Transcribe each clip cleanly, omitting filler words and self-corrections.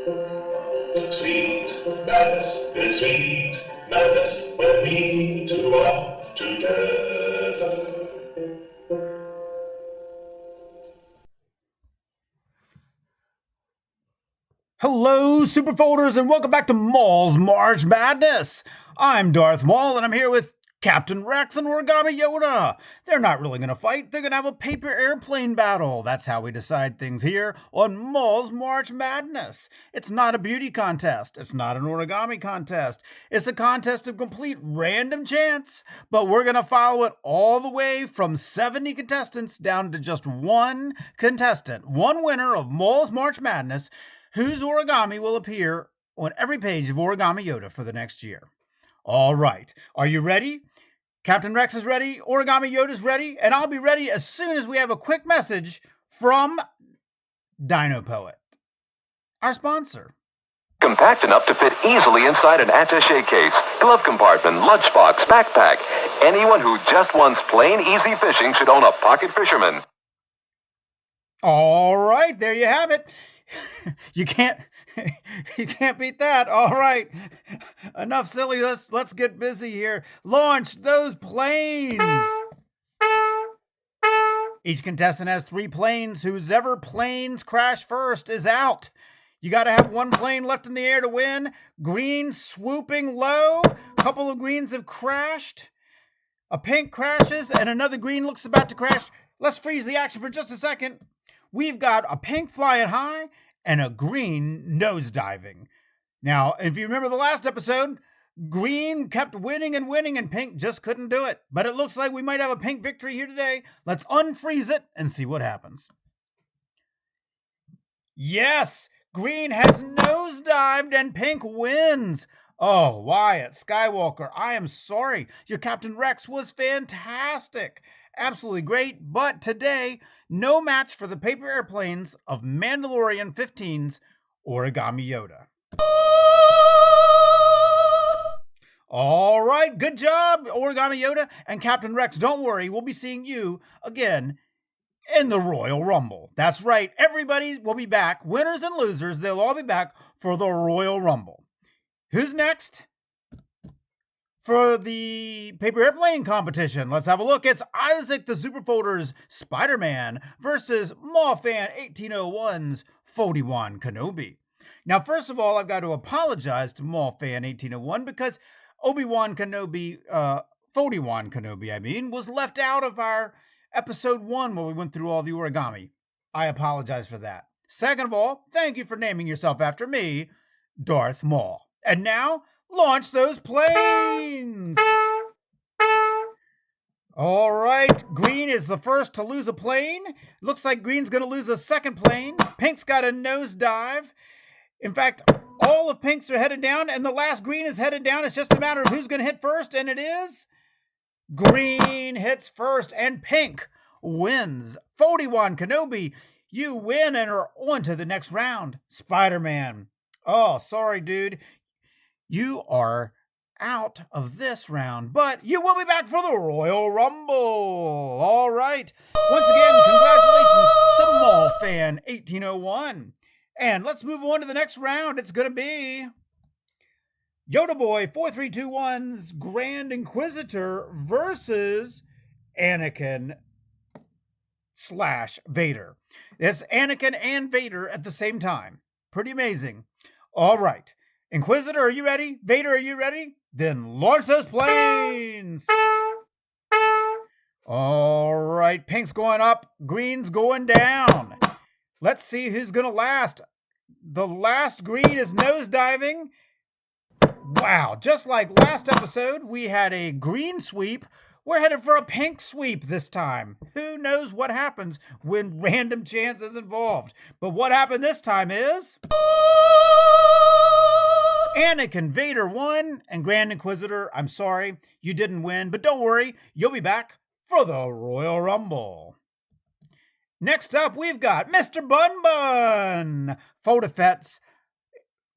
Sweet madness is sweet madness when we two are together. Hello, SuperFolders, and welcome back to Maul's March Madness. I'm Darth Maul, and I'm here with Captain Rex and Origami Yoda. They're not really going to fight. They're going to have a paper airplane battle. That's how we decide things here on Maul's March Madness. It's not a beauty contest. It's not an origami contest. It's a contest of complete random chance, but we're going to follow it all the way from 70 contestants down to just one contestant, one winner of Maul's March Madness, whose origami will appear on every page of Origami Yoda for the next year. All right, are you ready? Captain Rex is ready, Origami Yoda's ready, and I'll be ready as soon as we have a quick message from Dino Poet, our sponsor. Compact enough to fit easily inside an attaché case, glove compartment, lunchbox, backpack. Anyone who just wants plain, easy fishing should own a Pocket Fisherman. All right, there you have it. You can't beat that. All right, enough silly. Let's get busy here. Launch those planes. Each contestant has 3 planes. Whoever planes crash first is out. You got to have one plane left in the air to win. Green swooping low. A couple of greens have crashed. A pink crashes, and another green looks about to crash. Let's freeze the action for just a second. We've got a pink flying high and a green nosediving. Now, if you remember the last episode, green kept winning, and pink just couldn't do it. But it looks like we might have a pink victory here today. Let's unfreeze it and see what happens. Yes, green has nosedived and pink wins. Oh, Wyatt Skywalker, I am sorry. Your Captain Rex was fantastic. Absolutely great, but today, no match for the paper airplanes of Mandalorian 15's Origami Yoda. All right, good job, Origami Yoda and Captain Rex. Don't worry, we'll be seeing you again in the Royal Rumble. That's right, everybody will be back. Winners and losers, they'll all be back for the Royal Rumble. Who's next? For the paper airplane competition, let's have a look. It's Isaac the SuperFolders Spider-Man versus Maulfan 1801's Obi-Wan Kenobi. Now, first of all, I've got to apologize to Maulfan 1801 because Obi-Wan Kenobi, was left out of our episode 1 where we went through all the origami. I apologize for that. Second of all, thank you for naming yourself after me, Darth Maul. And now, launch those planes! All right, green is the first to lose a plane. Looks like green's going to lose a second plane. Pink's got a nosedive. In fact, all of pinks are headed down, and the last green is headed down. It's just a matter of who's going to hit first, and it is green hits first, and pink wins. Obi-Wan Kenobi, you win and are on to the next round. Spider-Man. Oh, sorry, dude. You are out of this round, but you will be back for the Royal Rumble. All right. Once again, congratulations to Maulfan 1801. And let's move on to the next round. It's going to be Yoda Boy 4321's Grand Inquisitor versus Anakin / Vader. It's Anakin and Vader at the same time. Pretty amazing. All right. Inquisitor, are you ready? Vader, are you ready? Then launch those planes! All right, pink's going up, green's going down. Let's see who's going to last. The last green is nosediving. Wow, just like last episode, we had a green sweep. We're headed for a pink sweep this time. Who knows what happens when random chance is involved? But what happened this time is Anakin Vader won, and Grand Inquisitor, I'm sorry, you didn't win, but don't worry, you'll be back for the Royal Rumble. Next up, we've got Mr. Bun Bun. Fotafet's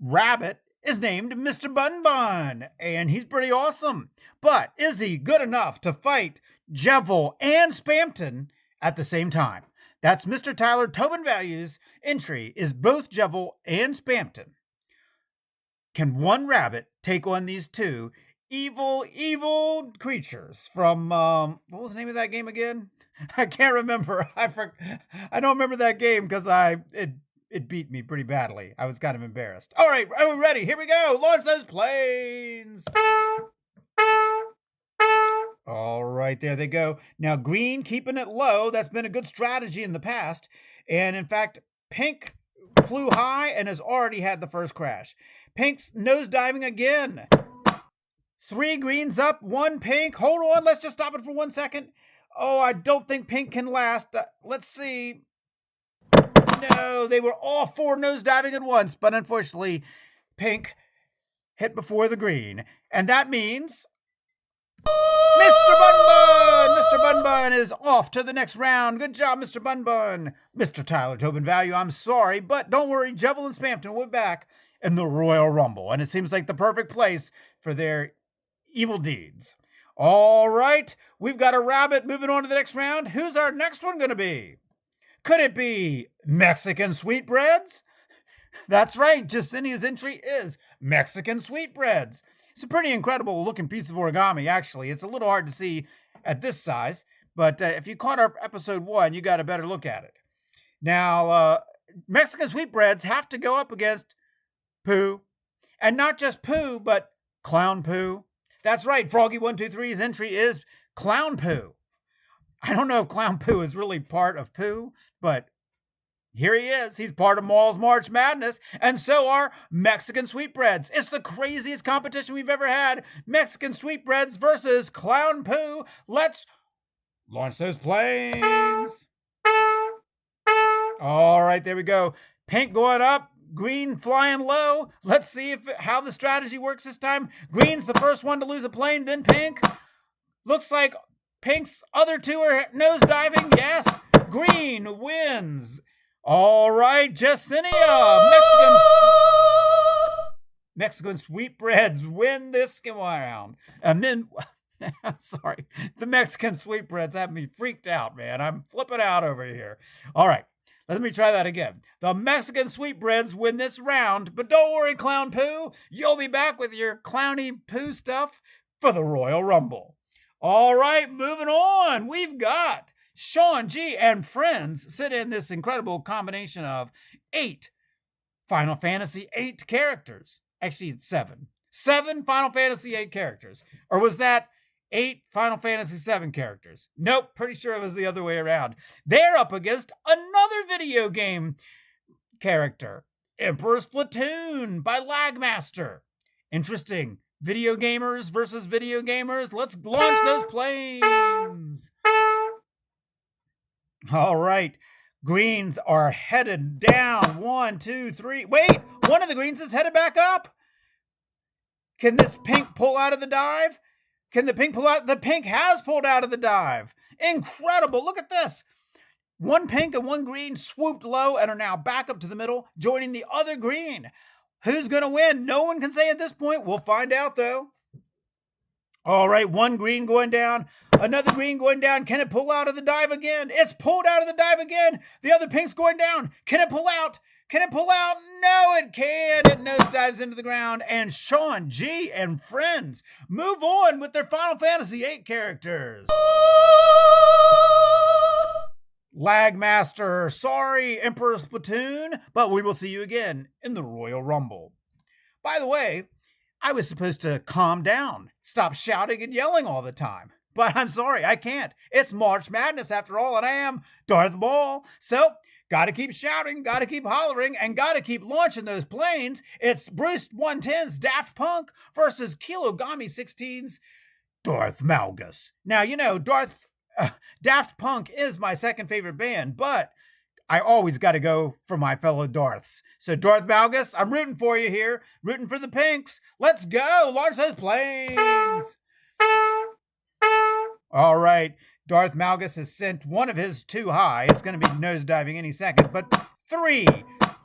rabbit is named Mr. Bun Bun, and he's pretty awesome. But is he good enough to fight Jevil and Spampton at the same time? That's Mr. Tyler Tobin Values' entry is both Jevil and Spampton. can one rabbit take on these two evil creatures from, what was the name of that game again? I can't remember. I don't remember that game because it beat me pretty badly. I was kind of embarrassed. All right, are we ready? Here we go. Launch those planes. All right, there they go. Now, green keeping it low. That's been a good strategy in the past. And in fact, pink flew high and has already had the first crash. Pink's nosediving again. 3 greens up, 1 pink. Hold on, let's just stop it for 1 second. Oh, I don't think pink can last. Let's see. No, they were all 4 nosediving at once, but unfortunately, pink hit before the green. And that means Mr. Bunbun! Mr. Bunbun is off to the next round. Good job, Mr. Bunbun. Mr. Tyler Tobin Value, I'm sorry, but don't worry, Jevil and Spampton will be back in the Royal Rumble, and it seems like the perfect place for their evil deeds. All right, we've got a rabbit moving on to the next round. Who's our next one going to be? Could it be Mexican sweetbreads? That's right, Jasinia's entry is Mexican sweetbreads. It's a pretty incredible looking piece of origami, actually. It's a little hard to see at this size, but if you caught our episode 1, you got a better look at it. Now, Mexican sweetbreads have to go up against Pooh, and not just Pooh, but Clown Pooh. That's right, Froggy123's entry is Clown Pooh. I don't know if Clown Pooh is really part of Pooh, but here he is. He's part of Mall's March Madness, and so are Mexican sweetbreads. It's the craziest competition we've ever had. Mexican sweetbreads versus Clown Pooh. Let's launch those planes. All right, there we go. Pink going up, green flying low. Let's see how the strategy works this time. Green's the first one to lose a plane, then pink. Looks like pink's other 2 are nosediving. Yes, green wins. All right, Jessinia, Mexican sweetbreads win this round. And then, I'm sorry, the Mexican sweetbreads have me freaked out, man. I'm flipping out over here. All right, let me try that again. The Mexican sweetbreads win this round, but don't worry, Clown Pooh. You'll be back with your clowny Pooh stuff for the Royal Rumble. All right, moving on. We've got Sean G. and friends sit in this incredible combination of 8 Final Fantasy VIII characters. Actually, it's 7. 7 Final Fantasy VIII characters. Or was that 8 Final Fantasy VII characters? Nope, pretty sure it was the other way around. They're up against another video game character, Emperor Splatoon by Lagmaster. Interesting. Video gamers versus video gamers. Let's launch those planes. All right. Greens are headed down. 1, 2, 3. Wait, one of the greens is headed back up. Can this pink pull out of the dive? Can the pink pull out? The pink has pulled out of the dive. Incredible. Look at this. 1 pink and 1 green swooped low and are now back up to the middle, joining the other green. Who's going to win? No one can say at this point. We'll find out, though. All right, 1 green going down. Another green going down. Can it pull out of the dive again? It's pulled out of the dive again. The other pink's going down. Can it pull out? Can it pull out? No, it can. It nosedives into the ground. And Sean G. and friends move on with their Final Fantasy VIII characters. Lagmaster, sorry, Emperor Splatoon, but we will see you again in the Royal Rumble. By the way, I was supposed to calm down, stop shouting and yelling all the time. But I'm sorry, I can't. It's March Madness after all, and I am Darth Maul. So, gotta keep shouting, gotta keep hollering, and gotta keep launching those planes. It's Bruce 110's Daft Punk versus Kilogami 16's Darth Malgus. Now, you know, Daft Punk is my second favorite band, but I always got to go for my fellow Darths. So Darth Malgus, I'm rooting for you here. Rooting for the pinks. Let's go. Launch those planes. All right. Darth Malgus has sent one of his too high. It's going to be nosediving any second. But 3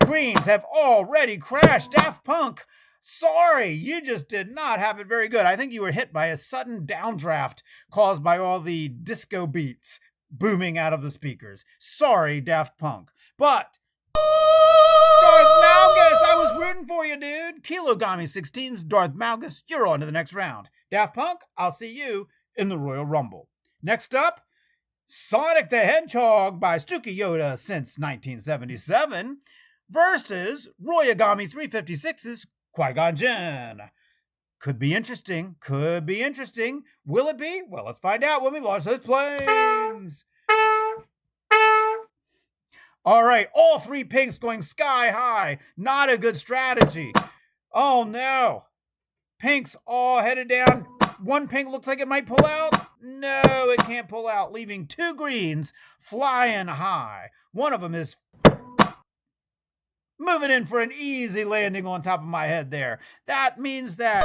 greens have already crashed. Daft Punk, sorry, you just did not have it very good. I think you were hit by a sudden downdraft caused by all the disco beats booming out of the speakers. Sorry, Daft Punk. But Darth Malgus, I was rooting for you, dude. good. Kilogami 16's Darth Malgus, you're on to the next round. Daft Punk, I'll see you in the Royal Rumble. Next up, Sonic the Hedgehog by Stuki Yoda since 1977 versus Royagami 356's Qui-Gon Jinn. Could be interesting. Will it be? Well, let's find out when we launch those planes. All right, all three pinks going sky high. Not a good strategy. Oh no. Pinks all headed down. One pink looks like it might pull out. No, it can't pull out, leaving two greens flying high. One of them is moving in for an easy landing on top of my head there. That means that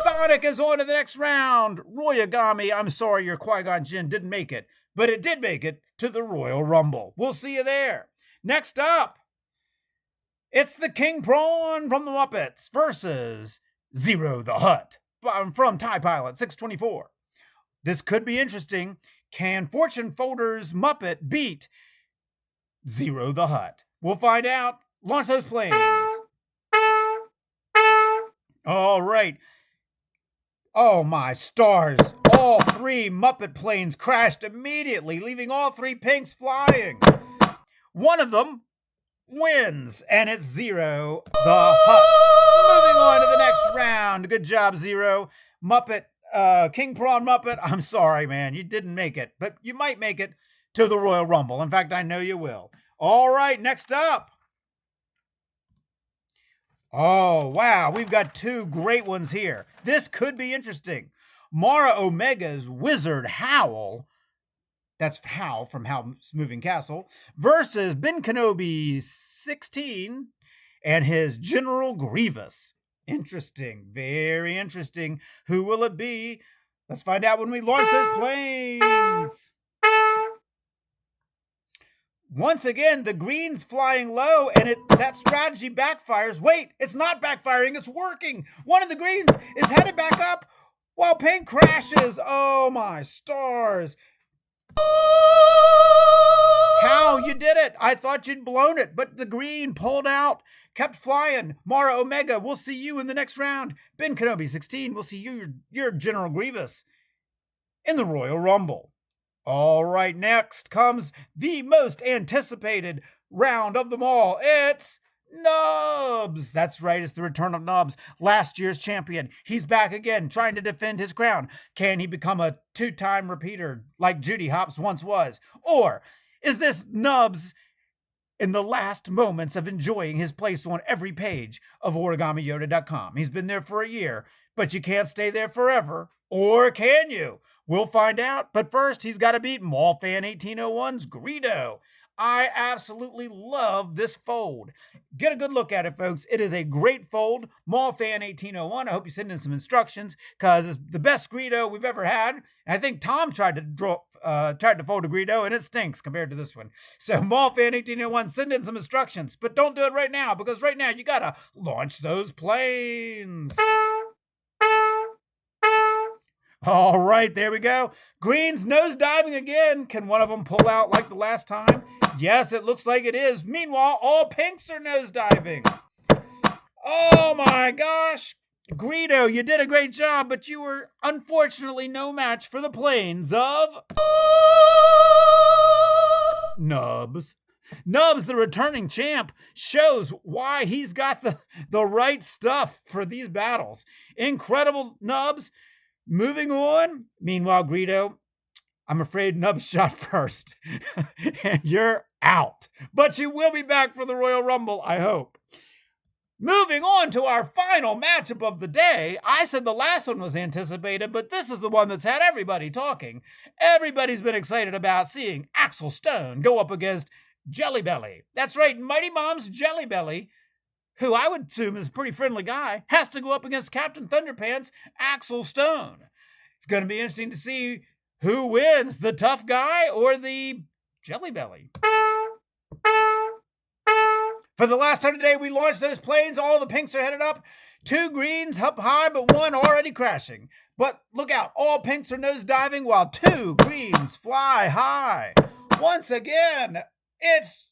Sonic is on to the next round. Royagami, I'm sorry your Qui-Gon Jinn didn't make it, but it did make it to the Royal Rumble. We'll see you there. Next up, it's the King Prawn from the Muppets versus Zero the Hutt from TIE Pilot 624. This could be interesting. Can Fortune Folder's Muppet beat Zero the Hutt? We'll find out. Launch those planes. All right. Oh my stars. All three Muppet planes crashed immediately, leaving all three pinks flying. One of them wins, and it's Zero the Hutt. Moving on to the next round. Good job, Zero. Muppet, King Prawn Muppet, I'm sorry, man. You didn't make it, but you might make it to the Royal Rumble. In fact, I know you will. All right, next up. Oh, wow. We've got two great ones here. This could be interesting. Mara Omega's Wizard Howl, that's Howl from Howl's Moving Castle, versus Ben Kenobi 16 and his General Grievous. Interesting. Very interesting. Who will it be? Let's find out when we launch those planes. Once again, the green's flying low, and that strategy backfires. Wait, it's not backfiring, it's working. One of the greens is headed back up while pink crashes. Oh my stars. How you did it? I thought you'd blown it, but the green pulled out, kept flying. Mara Omega, we'll see you in the next round. Ben Kenobi 16, we'll see you, your General Grievous, in the Royal Rumble. All right, next comes the most anticipated round of them all. It's NUBS. That's right, it's the return of NUBS, last year's champion. He's back again, trying to defend his crown. Can he become a two-time repeater like Judy Hopps once was? Or is this NUBS in the last moments of enjoying his place on every page of origamiyoda.com? He's been there for a year, but you can't stay there forever. Or can you? We'll find out. But first, he's got to beat Mallfan 1801's Greedo. I absolutely love this fold. Get a good look at it, folks. It is a great fold. Mallfan 1801. I hope you send in some instructions because it's the best Greedo we've ever had. And I think Tom tried to fold a Greedo, and it stinks compared to this one. So Mallfan 1801, send in some instructions, but don't do it right now because right now you got to launch those planes. All right, there we go. Green's nosediving again. Can one of them pull out like the last time? Yes, it looks like it is. Meanwhile, all pinks are nosediving. Oh my gosh. Greedo, you did a great job, but you were unfortunately no match for the planes of NUBS. NUBS, the returning champ, shows why he's got the right stuff for these battles. Incredible NUBS. Moving on. Meanwhile, Greedo, I'm afraid NUBS shot first. And you're out. But you will be back for the Royal Rumble, I hope. Moving on to our final matchup of the day. I said the last one was anticipated, but this is the one that's had everybody talking. Everybody's been excited about seeing Axel Stone go up against Jelly Belly. That's right, Mighty Mom's Jelly Belly, who I would assume is a pretty friendly guy, has to go up against Captain Thunderpants, Axel Stone. It's going to be interesting to see who wins, the tough guy or the Jelly Belly. For the last time today, we launched those planes. All the pinks are headed up. Two greens up high, but one already crashing. But look out, all pinks are nosediving while two greens fly high. Once again, it's...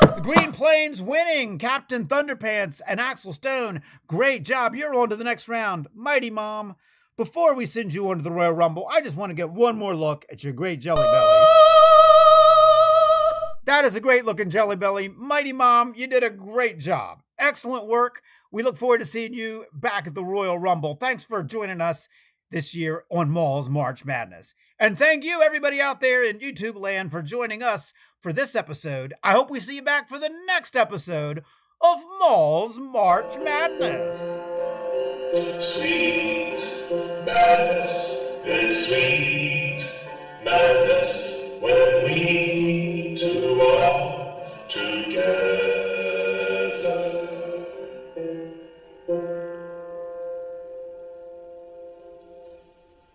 The Lane's winning. Captain Thunderpants and Axel Stone, great job. You're on to the next round. Mighty Mom, before we send you on to the Royal Rumble, I just want to get one more look at your great Jelly Belly. That is a great looking Jelly Belly. Mighty Mom, you did a great job. Excellent work. We look forward to seeing you back at the Royal Rumble. Thanks for joining us this year on Mall's March Madness. And thank you, everybody out there in YouTube land, for joining us for this episode. I hope we see you back for the next episode of Mall's March Madness. Sweet madness, it's sweet